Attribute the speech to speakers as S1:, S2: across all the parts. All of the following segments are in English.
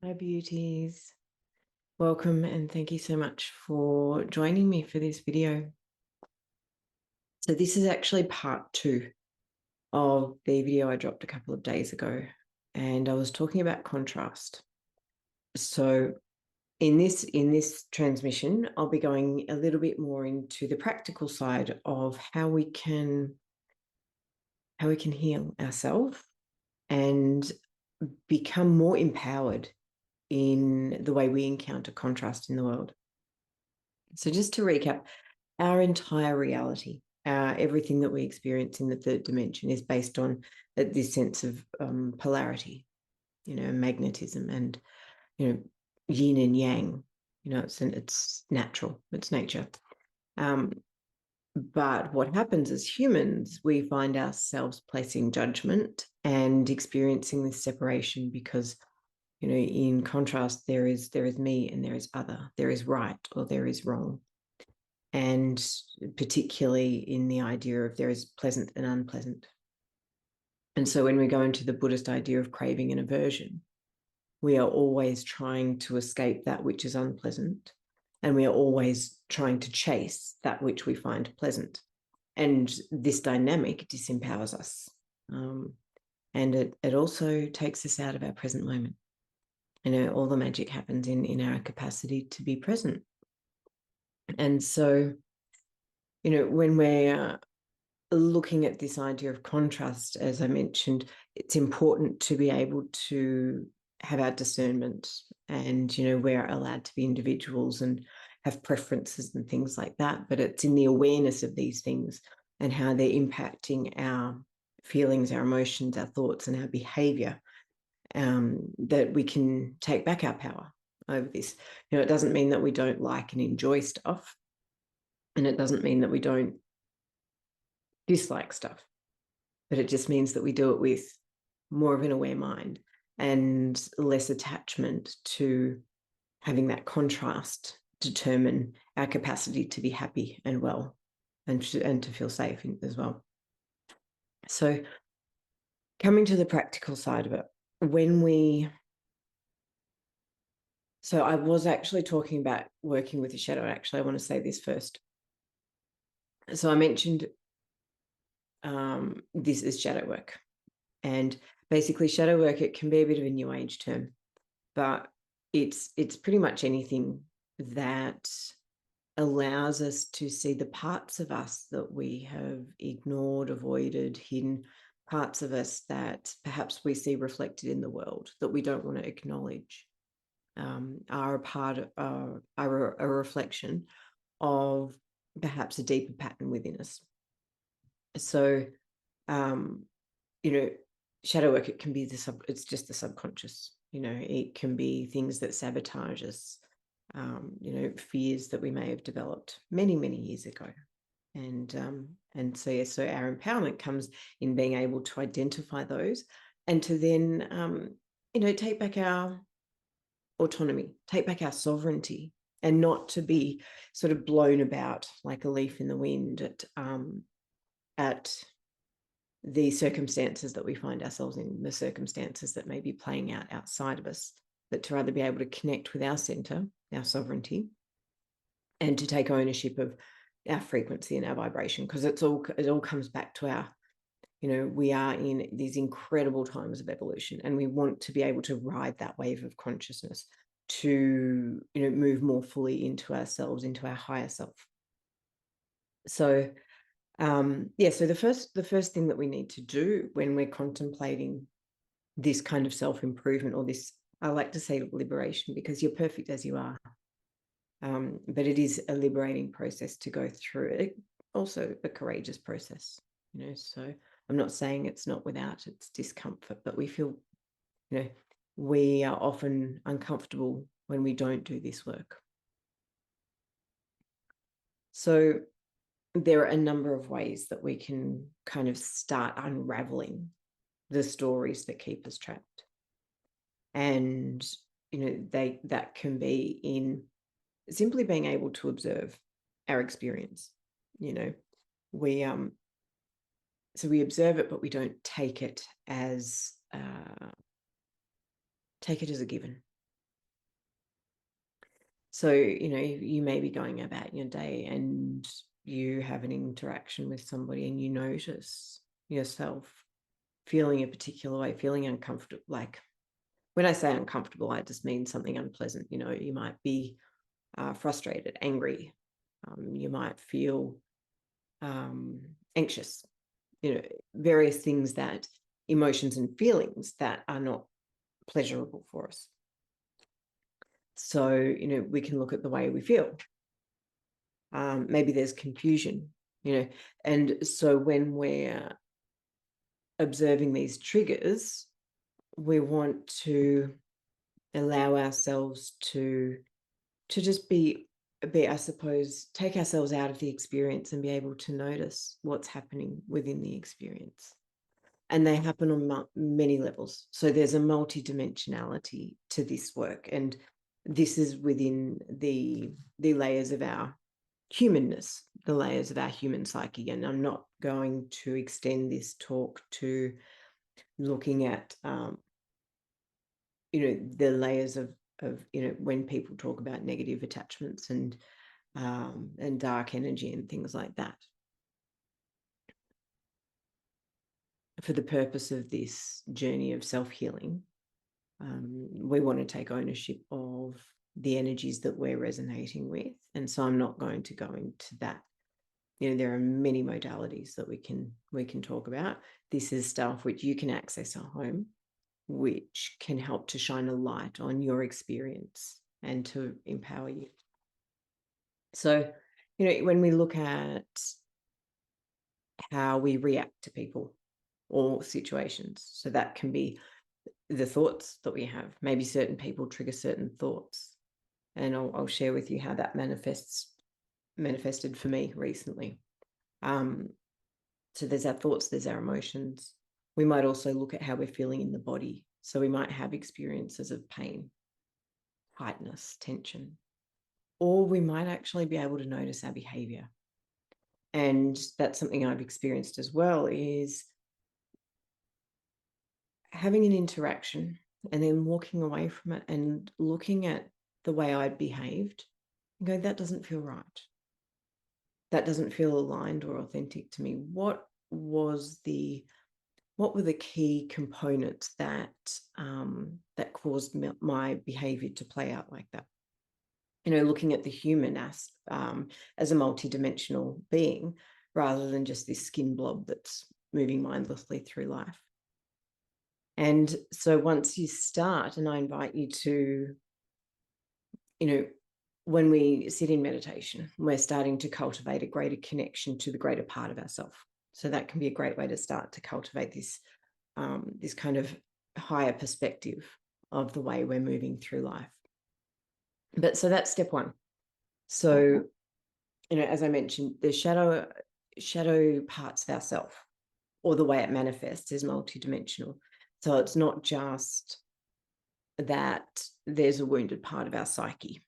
S1: Hi, beauties. Welcome and thank you so much for joining me for this video. So this is actually part 2 of the video I dropped a couple of days ago, and I was talking about contrast. So in this transmission, I'll be going a little bit more into the practical side of how we can heal ourselves and become more empowered in the way we encounter contrast in the world. So just to recap, our entire reality, everything that we experience in the third dimension is based on this sense of polarity, magnetism and, yin and yang. It's natural, it's nature. But what happens as humans, we find ourselves placing judgment and experiencing this separation because, in contrast, there is me and there is other, there is right or there is wrong. And particularly in the idea of there is pleasant and unpleasant. And so when we go into the Buddhist idea of craving and aversion, we are always trying to escape that which is unpleasant, and we are always trying to chase that which we find pleasant. And this dynamic disempowers us. And it also takes us out of our present moment. All the magic happens in our capacity to be present. And so, when we're looking at this idea of contrast, as I mentioned, it's important to be able to have our discernment, and we're allowed to be individuals and have preferences and things like that, but it's in the awareness of these things and how they're impacting our feelings, our emotions, our thoughts, and our behavior, that we can take back our power over this. It doesn't mean that we don't like and enjoy stuff, and it doesn't mean that we don't dislike stuff, but it just means that we do it with more of an aware mind and less attachment to having that contrast determine our capacity to be happy and well and to feel safe as well. So coming to the practical side of it, so I was actually talking about working with the shadow. Actually, I want to say this first. So I mentioned this is shadow work. And basically shadow work, it can be a bit of a new age term, but it's pretty much anything that allows us to see the parts of us that we have ignored, avoided, hidden, parts of us that perhaps we see reflected in the world that we don't want to acknowledge, are a part of, are a reflection of perhaps a deeper pattern within us. So, shadow work, it can be it's just the subconscious. It can be things that sabotage us, fears that we may have developed many, many years ago. And so our empowerment comes in being able to identify those and to then, take back our autonomy, take back our sovereignty, and not to be sort of blown about like a leaf in the wind at the circumstances that we find ourselves in, the circumstances that may be playing out outside of us, but to rather be able to connect with our center, our sovereignty, and to take ownership of our frequency and our vibration, because it all comes back to our, we are in these incredible times of evolution, and we want to be able to ride that wave of consciousness to, move more fully into ourselves, into our higher self. So so the first thing that we need to do when we're contemplating this kind of self-improvement, or this, I like to say liberation, because you're perfect as you are. But it is a liberating process to go through it. Also a courageous process, so I'm not saying it's not without its discomfort, but we feel, we are often uncomfortable when we don't do this work. So there are a number of ways that we can kind of start unraveling the stories that keep us trapped. And, that can be in simply being able to observe our experience. We observe it, but we don't take it as a given. So, you may be going about your day and you have an interaction with somebody and you notice yourself feeling a particular way, feeling uncomfortable. Like, when I say uncomfortable, I just mean something unpleasant. You might be frustrated, angry. You might feel anxious, various things, that emotions and feelings that are not pleasurable for us. So, we can look at the way we feel. Maybe there's confusion, and so when we're observing these triggers, we want to allow ourselves to just be, I suppose, take ourselves out of the experience and be able to notice what's happening within the experience. And they happen on many levels. So there's a multidimensionality to this work, and this is within the layers of our humanness, the layers of our human psyche. And I'm not going to extend this talk to looking at the layers of when people talk about negative attachments and dark energy and things like that. For the purpose of this journey of self-healing, we want to take ownership of the energies that we're resonating with. And so I'm not going to go into that. There are many modalities that we can talk about. This is stuff which you can access at home, which can help to shine a light on your experience and to empower you. So, when we look at how we react to people or situations, so that can be the thoughts that we have. Maybe certain people trigger certain thoughts, and I'll share with you how that manifested for me recently. So there's our thoughts, there's our emotions. We might also look at how we're feeling in the body. So we might have experiences of pain, tightness, tension, or we might actually be able to notice our behavior. And that's something I've experienced as well, is having an interaction and then walking away from it and looking at the way I'd behaved and go, that doesn't feel right. That doesn't feel aligned or authentic to me. What were the key components that caused my behavior to play out like that? Looking at the human as a multidimensional being, rather than just this skin blob that's moving mindlessly through life. And so once you start, and I invite you to, when we sit in meditation, we're starting to cultivate a greater connection to the greater part of ourselves. So that can be a great way to start to cultivate this kind of higher perspective of the way we're moving through life. But so that's step one. So, as I mentioned, the shadow parts of ourselves, or the way it manifests, is multidimensional. So it's not just that there's a wounded part of our psyche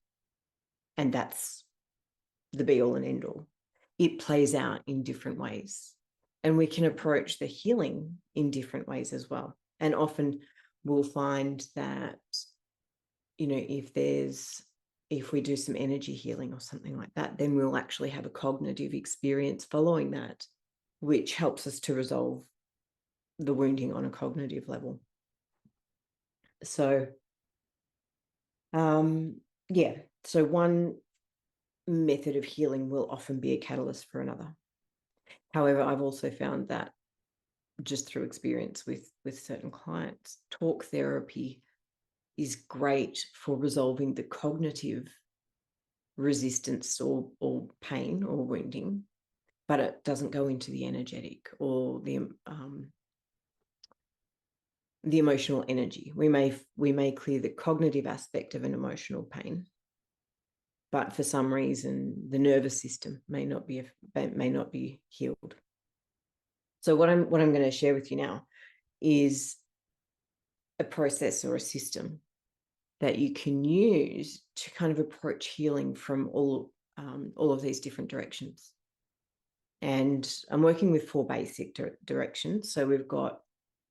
S1: and that's the be all and end all. It plays out in different ways, and we can approach the healing in different ways as well. And often we'll find that, if we do some energy healing or something like that, then we'll actually have a cognitive experience following that, which helps us to resolve the wounding on a cognitive level. So, so one method of healing will often be a catalyst for another. However, I've also found that, just through experience with certain clients, talk therapy is great for resolving the cognitive resistance or pain or wounding, but it doesn't go into the energetic or the emotional energy. We may clear the cognitive aspect of an emotional pain, but for some reason the nervous system may not be healed. So what I'm going to share with you now is a process or a system that you can use to kind of approach healing from all of these different directions. And I'm working with 4 basic directions. So we've got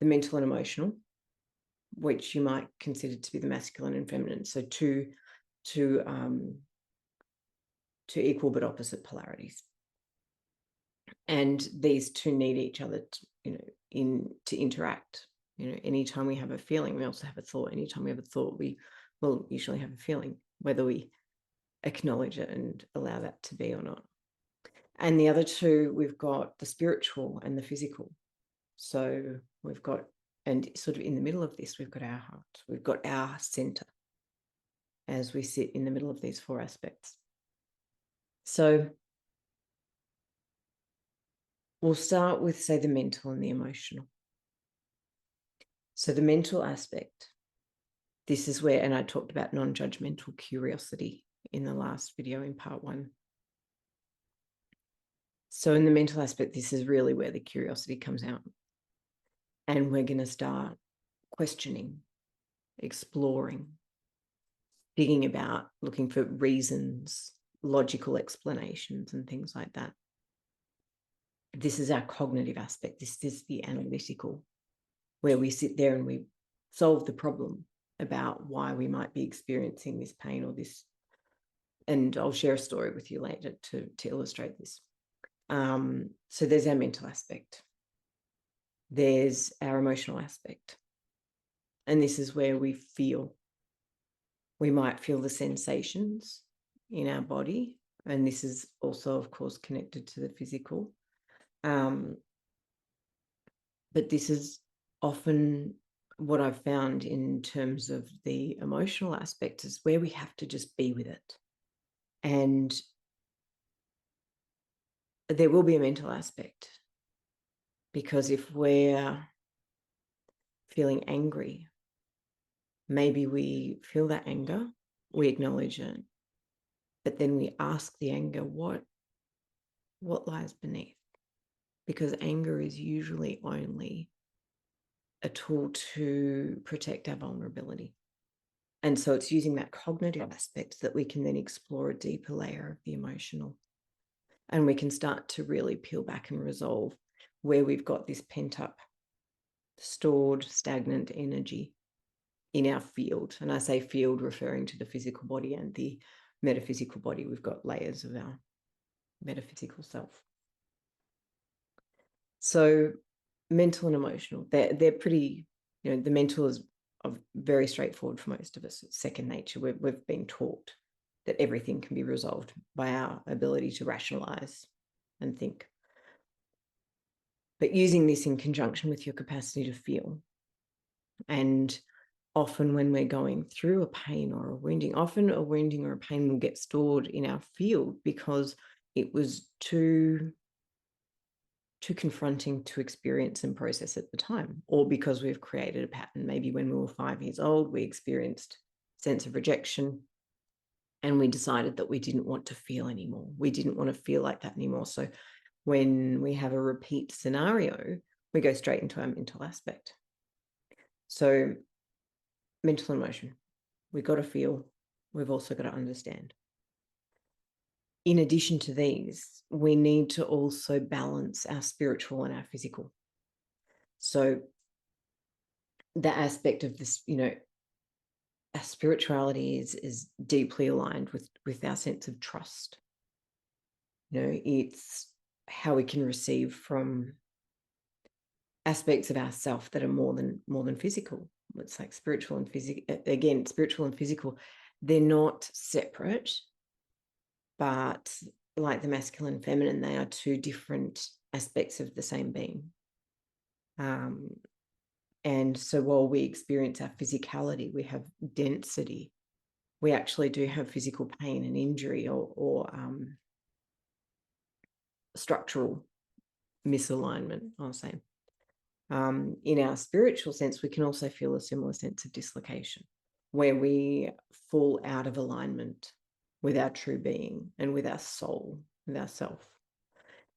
S1: the mental and emotional, which you might consider to be the masculine and feminine. So two to equal but opposite polarities. And these two need each other to interact. Anytime we have a feeling, we also have a thought. Anytime we have a thought, we will usually have a feeling, whether we acknowledge it and allow that to be or not. And the other two, we've got the spiritual and the physical. So we've got, and sort of in the middle of this, we've got our heart. We've got our center as we sit in the middle of these four aspects. So we'll start with, say, the mental and the emotional. So the mental aspect, this is where, and I talked about non-judgmental curiosity in the last video in part 1. So in the mental aspect, this is really where the curiosity comes out. And we're going to start questioning, exploring, digging about, looking for reasons, logical explanations, and things like that. This is our cognitive aspect. This is the analytical, where we sit there and we solve the problem about why we might be experiencing this pain or this. And I'll share a story with you later to illustrate this. So there's our mental aspect. There's our emotional aspect. And this is where we feel. We might feel the sensations in our body. And this is also, of course, connected to the physical. But this is often what I've found in terms of the emotional aspect is where we have to just be with it. And there will be a mental aspect, because if we're feeling angry, maybe we feel that anger, we acknowledge it, but then we ask the anger, what lies beneath? Because anger is usually only a tool to protect our vulnerability. And so it's using that cognitive aspect that we can then explore a deeper layer of the emotional. And we can start to really peel back and resolve where we've got this pent up, stored, stagnant energy in our field. And I say field referring to the physical body and the metaphysical body. We've got layers of our metaphysical self. So mental and emotional, they're pretty, the mental is very straightforward for most of us. It's second nature. We've been taught that everything can be resolved by our ability to rationalize and think. But using this in conjunction with your capacity to feel. And often when we're going through a pain or a wounding, often a wounding or a pain will get stored in our field because it was too confronting to experience and process at the time, or because we've created a pattern. Maybe when we were 5 years old, we experienced a sense of rejection and we decided that we didn't want to feel anymore. We didn't want to feel like that anymore. So when we have a repeat scenario, we go straight into our mental aspect. So mental and emotion, we've got to feel, we've also got to understand. In addition to these, we need to also balance our spiritual and our physical. So the aspect of this, our spirituality is deeply aligned with our sense of trust. It's how we can receive from aspects of ourself that are more than physical. It's like spiritual and physical. Again, spiritual and physical, they're not separate, but like the masculine and feminine, they are two different aspects of the same being. And so while we experience our physicality, we have density, we actually do have physical pain and injury or structural misalignment, I'll say. In our spiritual sense, we can also feel a similar sense of dislocation, where we fall out of alignment with our true being and with our soul, with ourself.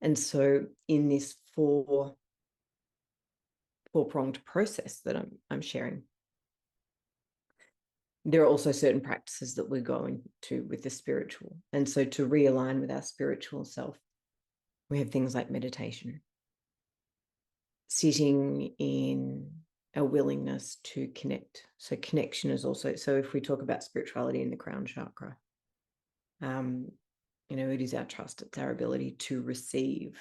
S1: And so in this four-pronged process that I'm sharing, there are also certain practices that we're going to with the spiritual. And so to realign with our spiritual self, we have things like meditation, sitting in a willingness to connect. So connection is also, so if we talk about spirituality in the crown chakra, It is our trust. It's our ability to receive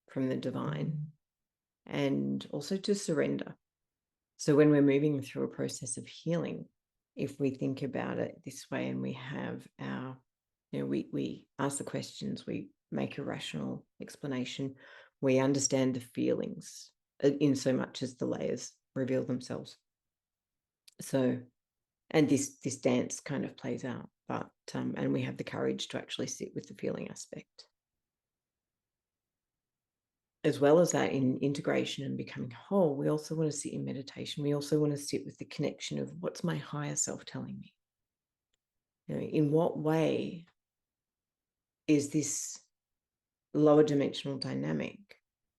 S1: from the divine and also to surrender. So when we're moving through a process of healing, if we think about it this way and we have our, we ask the questions, we make a rational explanation, we understand the feelings in so much as the layers reveal themselves. So, and this dance kind of plays out, but and we have the courage to actually sit with the feeling aspect. As well as that, in integration and becoming whole, we also want to sit in meditation. We also want to sit with the connection of what's my higher self telling me? In what way is this lower dimensional dynamic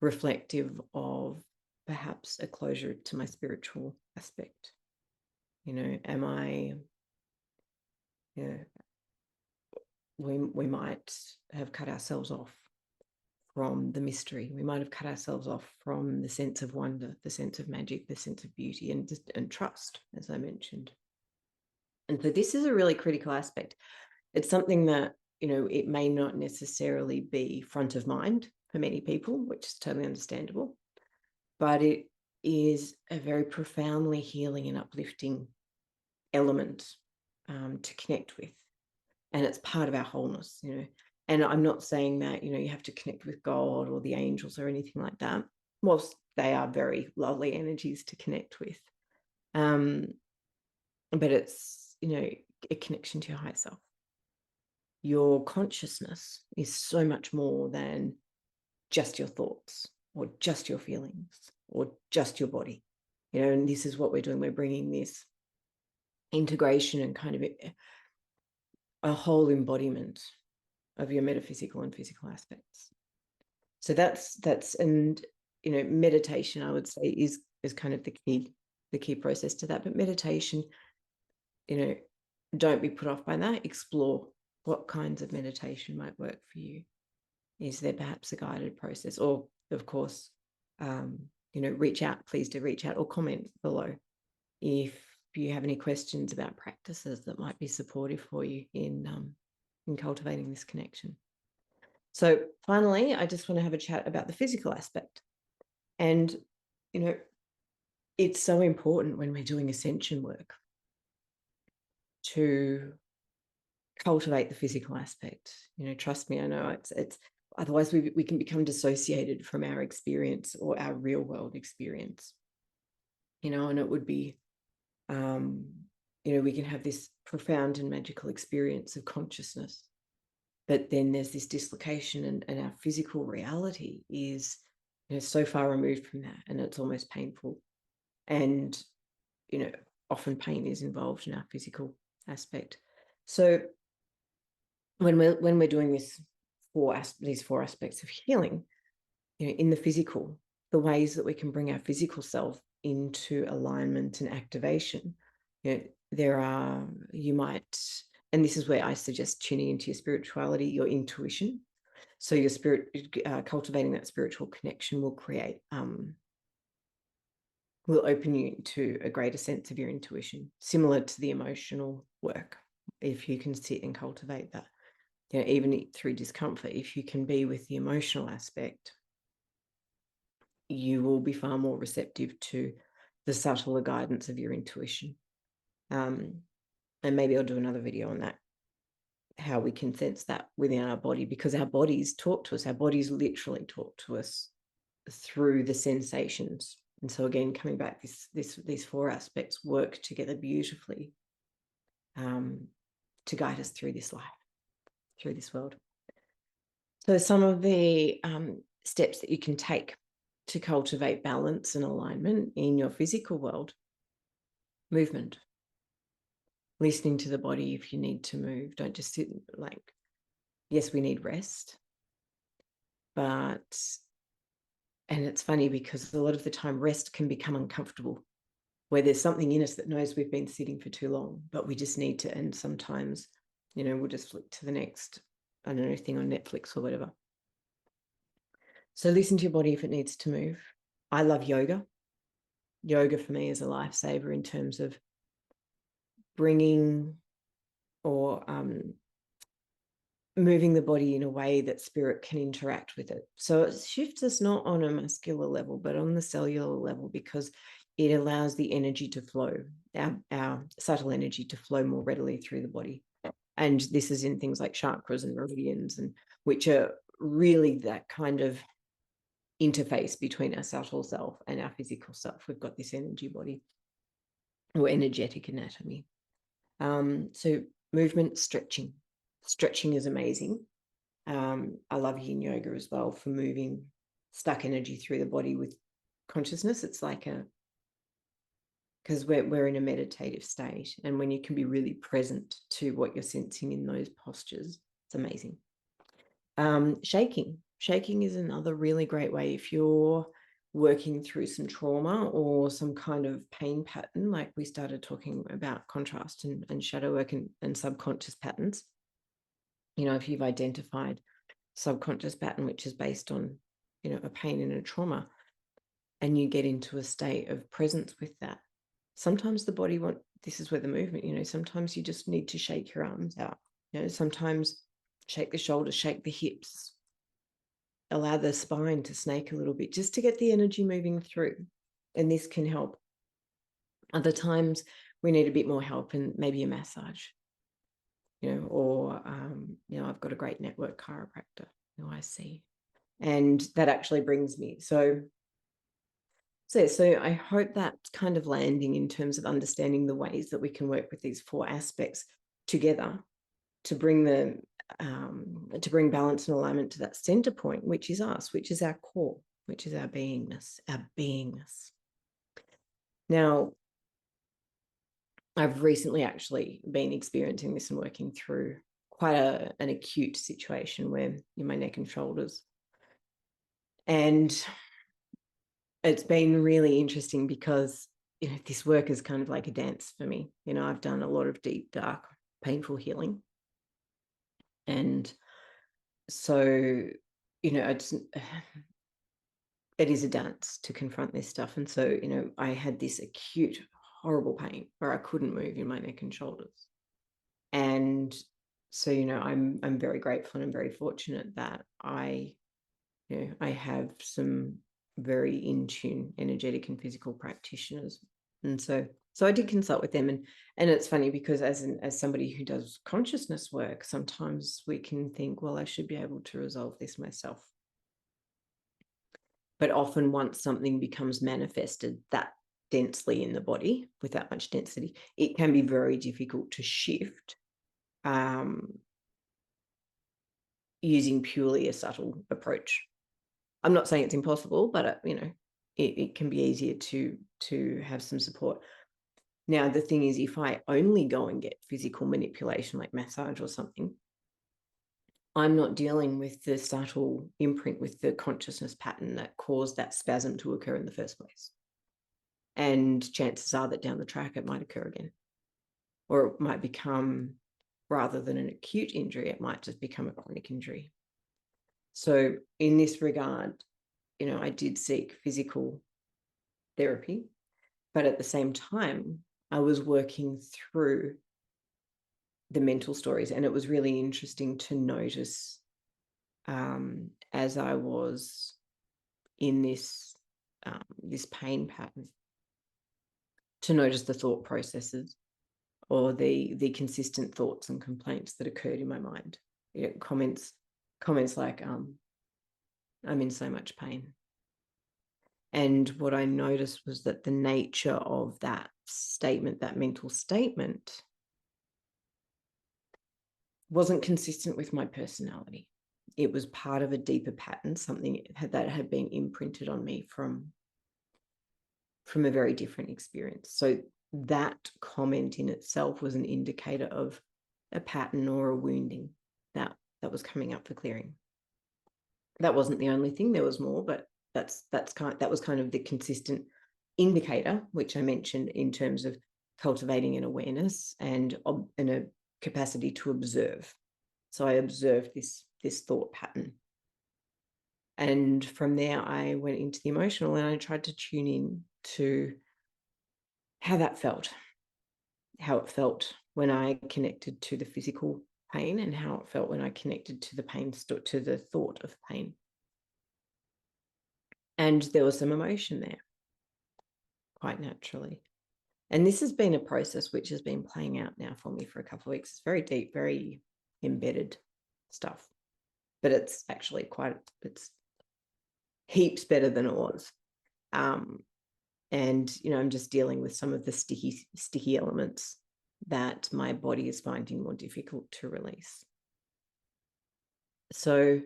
S1: reflective of perhaps a closure to my spiritual aspect? Am I, we might have cut ourselves off from the mystery. We might have cut ourselves off from the sense of wonder, the sense of magic, the sense of beauty, and trust, as I mentioned. And so this is a really critical aspect. It's something that, it may not necessarily be front of mind for many people, which is totally understandable, but it is a very profoundly healing and uplifting element to connect with. And it's part of our wholeness, And I'm not saying that, you have to connect with God or the angels or anything like that, whilst they are very lovely energies to connect with. But it's, a connection to your higher self. Your consciousness is so much more than just your thoughts or just your feelings or just your body, and this is what we're doing. We're bringing this integration and kind of a whole embodiment of your metaphysical and physical aspects. So that's and meditation, I would say, is kind of the key process to that. But meditation, don't be put off by that. Explore what kinds of meditation might work for you. Is there perhaps a guided process? Or, of course, reach out. Please do reach out or comment below if you have any questions about practices that might be supportive for you in cultivating this connection. So finally, I just want to have a chat about the physical aspect. And, it's so important when we're doing ascension work to cultivate the physical aspect. Trust me, I know it's otherwise we can become dissociated from our experience or our real world experience. And it would be, we can have this profound and magical experience of consciousness, but then there's this dislocation, and our physical reality is, so far removed from that, and it's almost painful. And, often pain is involved in our physical aspect. So when we're doing these four aspects of healing, in the physical, the ways that we can bring our physical self into alignment and activation, there are, and this is where I suggest tuning into your spirituality, your intuition. So your spirit, cultivating that spiritual connection will create, will open you to a greater sense of your intuition, similar to the emotional work. If you can sit and cultivate that, even through discomfort, if you can be with the emotional aspect, you will be far more receptive to the subtler guidance of your intuition. And maybe I'll do another video on that, how we can sense that within our body, because our bodies talk to us. Our bodies literally talk to us through the sensations. And so again, coming back, these four aspects work together beautifully to guide us through this life, through this world. So some of the steps that you can take to cultivate balance and alignment in your physical world: movement, listening to the body if you need to move. Don't just sit yes, we need rest, but, and it's funny because a lot of the time rest can become uncomfortable, where there's something in us that knows we've been sitting for too long, but we just need to, and sometimes, we'll just flick to the next, I don't know, thing on Netflix or whatever. So listen to your body if it needs to move. I love yoga. Yoga for me is a lifesaver in terms of bringing or moving the body in a way that spirit can interact with it. So it shifts us not on a muscular level, but on the cellular level, because it allows the energy to flow, our subtle energy to flow more readily through the body. And this is in things like chakras and meridians, and which are really that kind of interface between our subtle self and our physical self. We've got this energy body or energetic anatomy. So movement, stretching. Stretching is amazing. I love yin yoga as well for moving stuck energy through the body with consciousness. It's like because we're in a meditative state, and when you can be really present to what you're sensing in those postures, it's amazing. Shaking is another really great way if you're working through some trauma or some kind of pain pattern, like we started talking about contrast and shadow work and subconscious patterns. If you've identified subconscious pattern which is based on a pain and a trauma, and you get into a state of presence with that, sometimes the body this is where the movement, sometimes you just need to shake your arms out, sometimes shake the shoulders, shake the hips, allow the spine to snake a little bit just to get the energy moving through, and this can help. Other times we need a bit more help, and maybe a massage, or I've got a great network chiropractor who I see, and that actually brings me. So I hope that's kind of landing in terms of understanding the ways that we can work with these 4 aspects together to bring balance and alignment to that center point, which is us, which is our core, which is our beingness. Now, I've recently actually been experiencing this and working through quite an acute situation where in my neck and shoulders. And it's been really interesting because, this work is kind of like a dance for me. I've done a lot of deep, dark, painful healing. And so, it is a dance to confront this stuff. And so, I had this acute, horrible pain where I couldn't move in my neck and shoulders. And so, I'm very grateful and I'm very fortunate that I have some very in tune energetic and physical practitioners. And so I did consult with them, and it's funny because as somebody who does consciousness work, sometimes we can think, well, I should be able to resolve this myself. But often once something becomes manifested that densely in the body, with that much density, it can be very difficult to shift using purely a subtle approach. I'm not saying it's impossible, but it can be easier to have some support. Now, the thing is, if I only go and get physical manipulation like massage or something, I'm not dealing with the subtle imprint, with the consciousness pattern that caused that spasm to occur in the first place. And chances are that down the track it might occur again, or it might become, rather than an acute injury, it might just become a chronic injury. So in this regard, I did seek physical therapy, but at the same time, I was working through the mental stories. And it was really interesting to notice as I was in this pain pattern, to notice the thought processes or the consistent thoughts and complaints that occurred in my mind. Comments like, I'm in so much pain. And what I noticed was that the nature of that statement, that mental statement, wasn't consistent with my personality. It was part of a deeper pattern, something that had been imprinted on me from a very different experience. So that comment in itself was an indicator of a pattern or a wounding that was coming up for clearing. That wasn't the only thing. There was more, but that was kind of the consistent indicator, which I mentioned in terms of cultivating an awareness and a capacity to observe. So I observed this thought pattern. And from there, I went into the emotional, and I tried to tune in to how that felt, how it felt when I connected to the physical pain and how it felt when I connected to the pain, to the thought of pain. And there was some emotion there, quite naturally. And this has been a process which has been playing out now for me for a couple of weeks. It's very deep, very embedded stuff. But it's actually it's heaps better than it was. And, I'm just dealing with some of the sticky elements that my body is finding more difficult to release. So,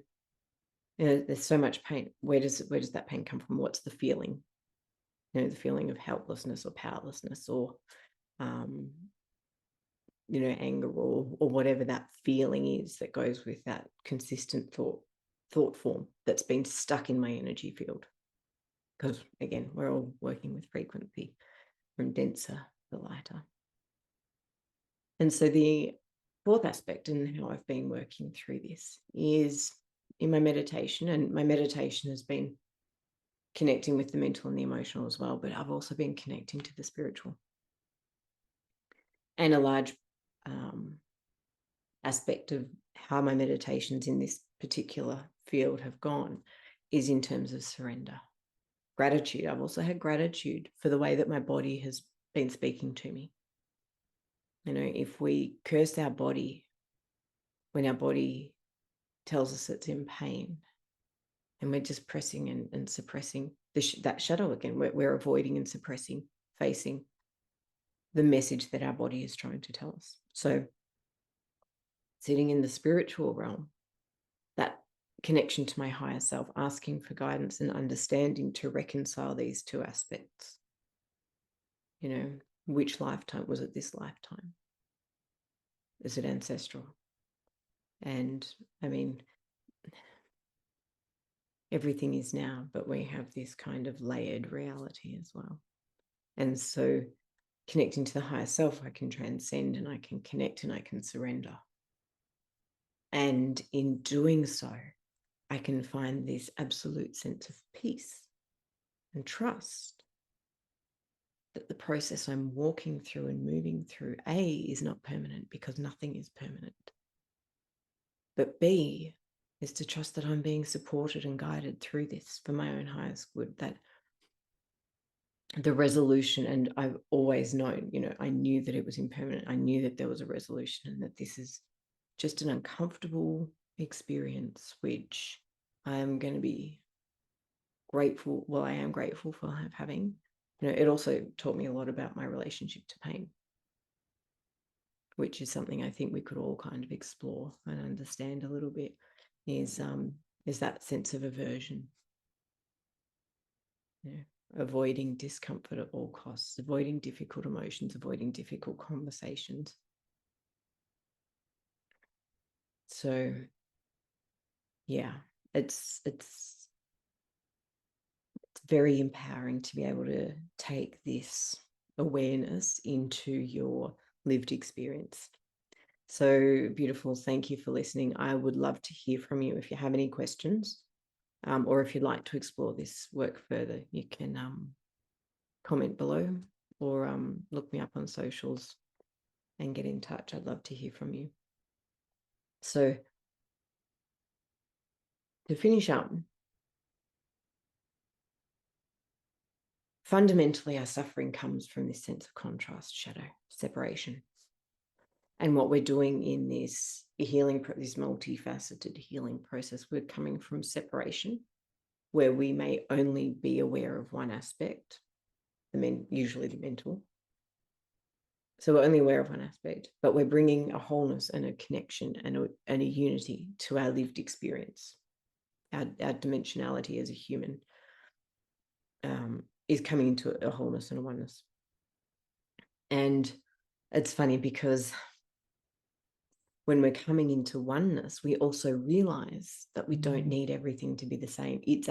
S1: there's so much pain. Where does that pain come from? What's the feeling? The feeling of helplessness or powerlessness or, anger or whatever that feeling is that goes with that consistent thought form that's been stuck in my energy field. Because again, we're all working with frequency from denser to lighter. And so the fourth aspect and how I've been working through this is in my meditation, and my meditation has been connecting with the mental and the emotional as well, but I've also been connecting to the spiritual. And a large aspect of how my meditations in this particular field have gone is in terms of surrender. Gratitude. I've also had gratitude for the way that my body has been speaking to me. If we curse our body when our body tells us it's in pain, and we're just pressing and suppressing that shadow again, we're avoiding and suppressing, facing the message that our body is trying to tell us. So sitting in the spiritual realm, that connection to my higher self, asking for guidance and understanding to reconcile these two aspects. Which lifetime was it? This lifetime? Is it ancestral? And I mean, everything is now, but we have this kind of layered reality as well. And so connecting to the higher self, I can transcend and I can connect and I can surrender. And in doing so, I can find this absolute sense of peace and trust that the process I'm walking through and moving through, A, is not permanent because nothing is permanent. But B, is to trust that I'm being supported and guided through this for my own highest good, that the resolution, and I've always known, I knew that it was impermanent. I knew that there was a resolution and that this is just an uncomfortable experience, which I am going to be grateful. Well, I am grateful for having. It also taught me a lot about my relationship to pain, which is something I think we could all kind of explore and understand a little bit, is that sense of aversion. Avoiding discomfort at all costs, avoiding difficult emotions, avoiding difficult conversations. So, yeah, it's very empowering to be able to take this awareness into your lived experience. So beautiful. Thank you for listening. I would love to hear from you if you have any questions, or if you'd like to explore this work further. You can comment below or look me up on socials and get in touch. I'd love to hear from you. So to finish up, fundamentally, our suffering comes from this sense of contrast, shadow, separation. And what we're doing in this healing, this multifaceted healing process, we're coming from separation, where we may only be aware of one aspect, usually the mental. So we're only aware of one aspect, but we're bringing a wholeness and a connection and a unity to our lived experience. Our dimensionality as a human is coming into a wholeness and a oneness. And it's funny because when we're coming into oneness, we also realize that we don't need everything to be the same. It's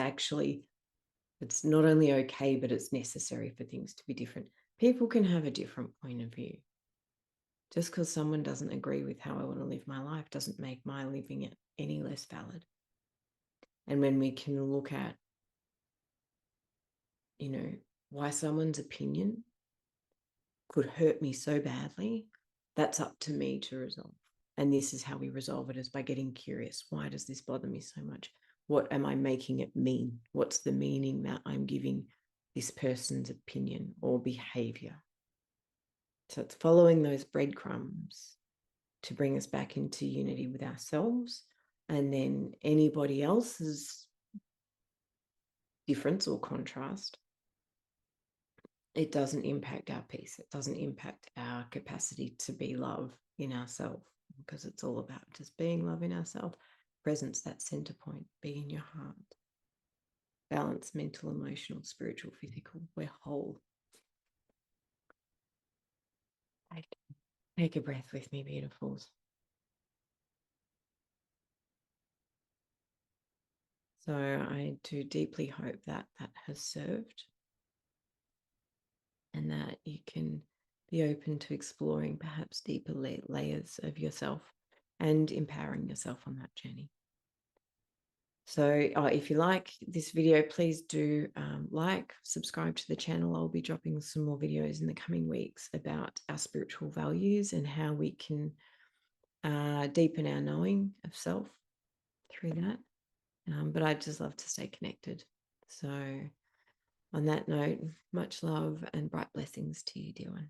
S1: not only okay, but it's necessary for things to be different. People can have a different point of view. Just because someone doesn't agree with how I want to live my life doesn't make my living it any less valid. And when we can look at, why someone's opinion could hurt me so badly, that's up to me to resolve. And this is how we resolve it, is by getting curious. Why does this bother me so much? What am I making it mean? What's the meaning that I'm giving this person's opinion or behavior? So it's following those breadcrumbs to bring us back into unity with ourselves, and then anybody else's difference or contrast. It doesn't impact our peace. It doesn't impact our capacity to be love in ourselves, because it's all about just being love in ourselves. Presence, that center point, be in your heart. Balance, mental, emotional, spiritual, physical. We're whole. Take a breath with me, beautifuls. So I do deeply hope that that has served, and that you can be open to exploring perhaps deeper layers of yourself and empowering yourself on that journey. So if you like this video, please do subscribe to the channel. I'll be dropping some more videos in the coming weeks about our spiritual values and how we can deepen our knowing of self through that. But I'd just love to stay connected. So on that note, much love and bright blessings to you, dear one.